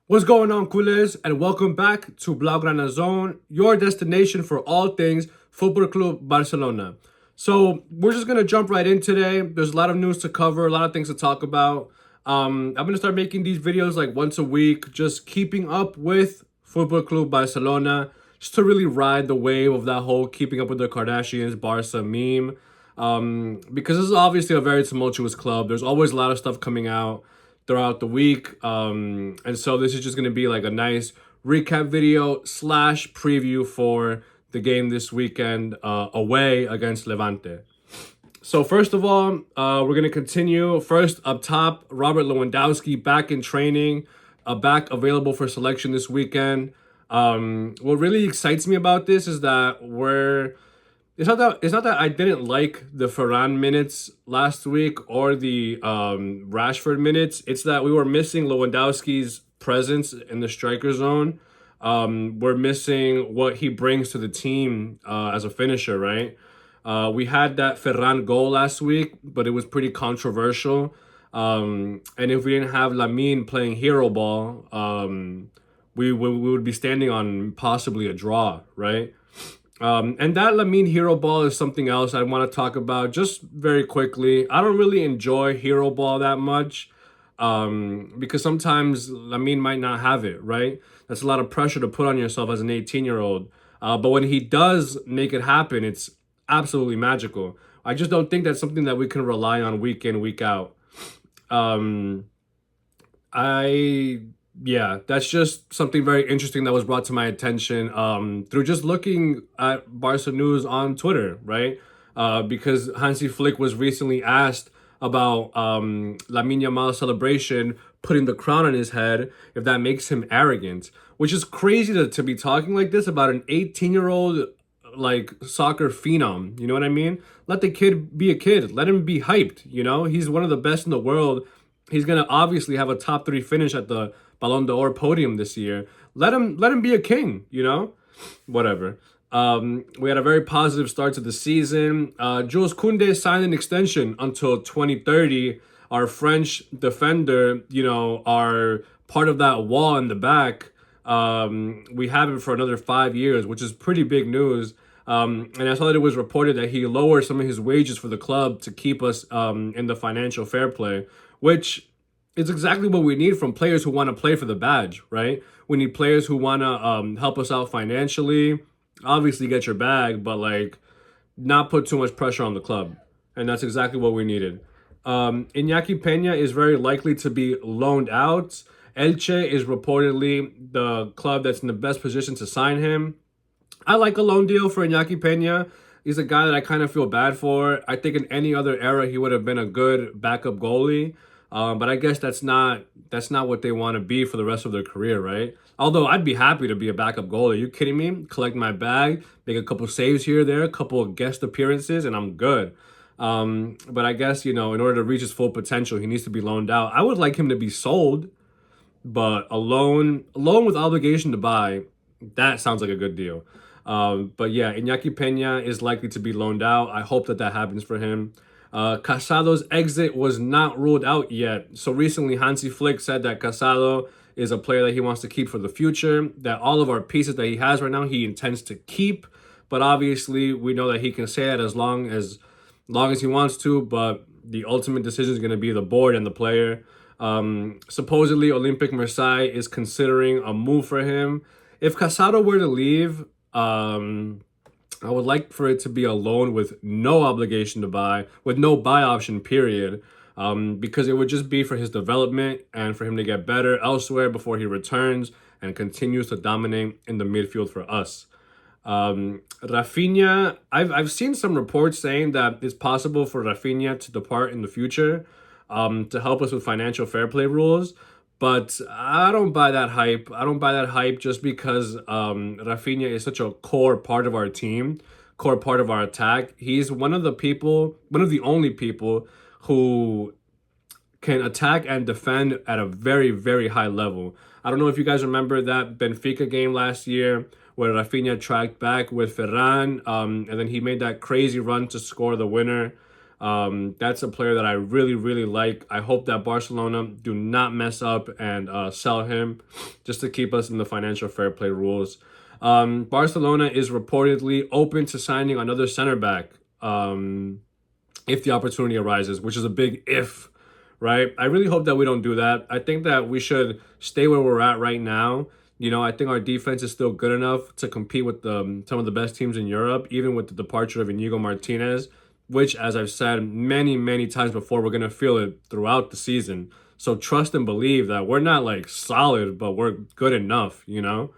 What's going on, culés? And welcome back to Blaugrana Zone, your destination for all things Football Club Barcelona. So we're just gonna jump right in today. There's a lot of news to cover, a lot of things to talk about. I'm gonna start making these videos like once a week, just keeping up with Football Club Barcelona, just to really ride the wave of that whole keeping up with the Kardashians Barca meme. Because this is obviously a very tumultuous club. There's always a lot of stuff coming out throughout the week. And so this is just going to be like a nice recap video slash preview for the game this weekend away against Levante. So first of all, we're going to continue. First up top, Robert Lewandowski back in training, back available for selection this weekend. What really excites me about this is that it's not that I didn't like the Ferran minutes last week or the Rashford minutes. It's that we were missing Lewandowski's presence in the striker zone. We're missing what he brings to the team as a finisher, right? We had that Ferran goal last week, but it was pretty controversial. And if we didn't have Lamine playing hero ball, we would be standing on possibly a draw, right? And that Lamine hero ball is something else I want to talk about just very quickly. I don't really enjoy hero ball that much because sometimes Lamine might not have it, right? That's a lot of pressure to put on yourself as an 18-year-old. But when he does make it happen, it's absolutely magical. I just don't think that's something that we can rely on week in, week out. Um, I Yeah, that's just something very interesting that was brought to my attention through just looking at Barca news on Twitter, right? Because Hansi Flick was recently asked about Lamine Yamal's celebration putting the crown on his head, if that makes him arrogant, which is crazy to be talking like this about an 18-year-old like soccer phenom. You know what I mean? Let the kid be a kid. Let him be hyped. You know, he's one of the best in the world. He's gonna obviously have a top three finish at the Ballon d'Or podium this year. Let him be a king. You know, whatever. We had a very positive start to the season. Jules Kounde signed an extension until 2030. Our French defender, are part of that wall in the back. We have him for another 5 years, which is pretty big news. And I saw that it was reported that he lowered some of his wages for the club to keep us in the financial fair play, which is exactly what we need from players who want to play for the badge, right? We need players who want to help us out financially, obviously get your bag, but like not put too much pressure on the club. And that's exactly what we needed. Inaki Pena is very likely to be loaned out. Elche is reportedly the club that's in the best position to sign him. I like a loan deal for Inaki Pena. He's a guy that I kind of feel bad for. I think in any other era he would have been a good backup goalie. But I guess that's not what they want to be for the rest of their career, right? Although I'd be happy to be a backup goalie. Are you kidding me? Collect my bag, make a couple saves here or there, a couple of guest appearances, and I'm good. But I guess, in order to reach his full potential, he needs to be loaned out. I would like him to be sold, but a loan with obligation to buy, that sounds like a good deal. But yeah, Inaki Pena is likely to be loaned out. I hope that happens for him. Casado's exit was not ruled out yet. So recently, Hansi Flick said that Casado is a player that he wants to keep for the future, that all of our pieces that he has right now, he intends to keep. But obviously, we know that he can say that as long as he wants to, but the ultimate decision is going to be the board and the player. Supposedly, Olympique Marseille is considering a move for him. If Casado were to leave, I would like for it to be a loan with no obligation to buy, with no buy option, period. Because it would just be for his development and for him to get better elsewhere before he returns and continues to dominate in the midfield for us. Rafinha, I've seen some reports saying that it's possible for Rafinha to depart in the future to help us with financial fair play rules. But I don't buy that hype. I don't buy that hype just because Rafinha is such a core part of our team, core part of our attack. He's one of the only people who can attack and defend at a very, very high level. I don't know if you guys remember that Benfica game last year where Rafinha tracked back with Ferran, and then he made that crazy run to score the winner. That's a player that I really, really like. I hope that Barcelona do not mess up and sell him just to keep us in the financial fair play rules. Barcelona is reportedly open to signing another center back if the opportunity arises, which is a big if, right? I really hope that we don't do that. I think that we should stay where we're at right now. You know, I think our defense is still good enough to compete with some of the best teams in Europe, even with the departure of Inigo Martinez, which, as I've said many, many times before, we're going to feel it throughout the season. So trust and believe that we're not like solid, but we're good enough, you know?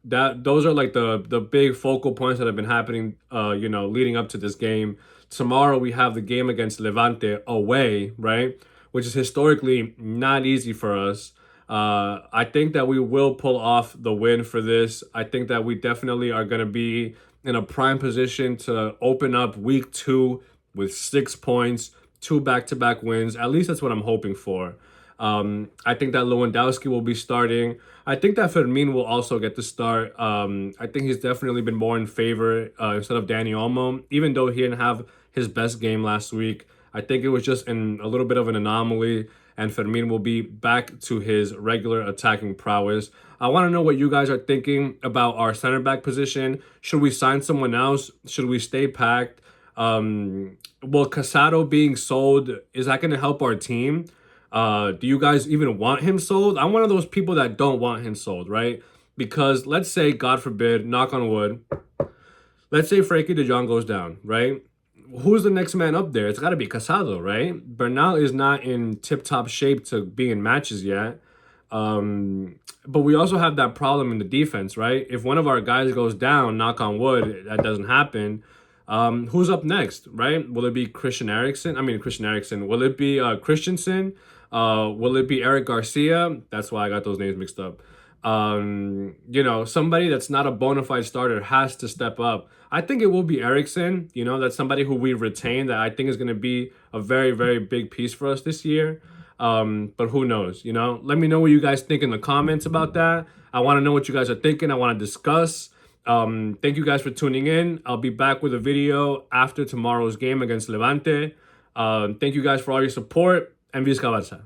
That those are like the big focal points that have been happening, you know, leading up to this game. Tomorrow we have the game against Levante away, right? Which is historically not easy for us. I think that we will pull off the win for this. I think that we definitely are going to be in a prime position to open up week 2 with 6 points, 2 back-to-back wins. At least that's what I'm hoping for. I think that Lewandowski will be starting. I think that Fermin will also get to start. I think he's definitely been more in favor instead of Dani Olmo, even though he didn't have his best game last week. I think it was just a little bit of an anomaly, and Fermin will be back to his regular attacking prowess. I want to know what you guys are thinking about our center back position. Should we sign someone else? Should we stay packed? Well, Casado being sold, is that going to help our team? Do you guys even want him sold? I'm one of those people that don't want him sold, right? Because let's say, God forbid, knock on wood, let's say Frankie de Jong goes down, right? Who's the next man up there? It's got to be Casado, right? Bernal is not in tip-top shape to be in matches yet. But we also have that problem in the defense, right? If one of our guys goes down, knock on wood, that doesn't happen. Who's up next, right? Will it be Christian Eriksen? Will it be Christensen? Will it be Eric Garcia? That's why I got those names mixed up. You know, somebody that's not a bona fide starter has to step up. I think it will be Eriksen. You know, that's somebody who we retain that I think is going to be a very, very big piece for us this year. But who knows, you know? Let me know what you guys think in the comments about that. I want to know what you guys are thinking. I want to discuss. Thank you guys for tuning in. I'll be back with a video after tomorrow's game against Levante. Thank you guys for all your support, and Visca el Barça.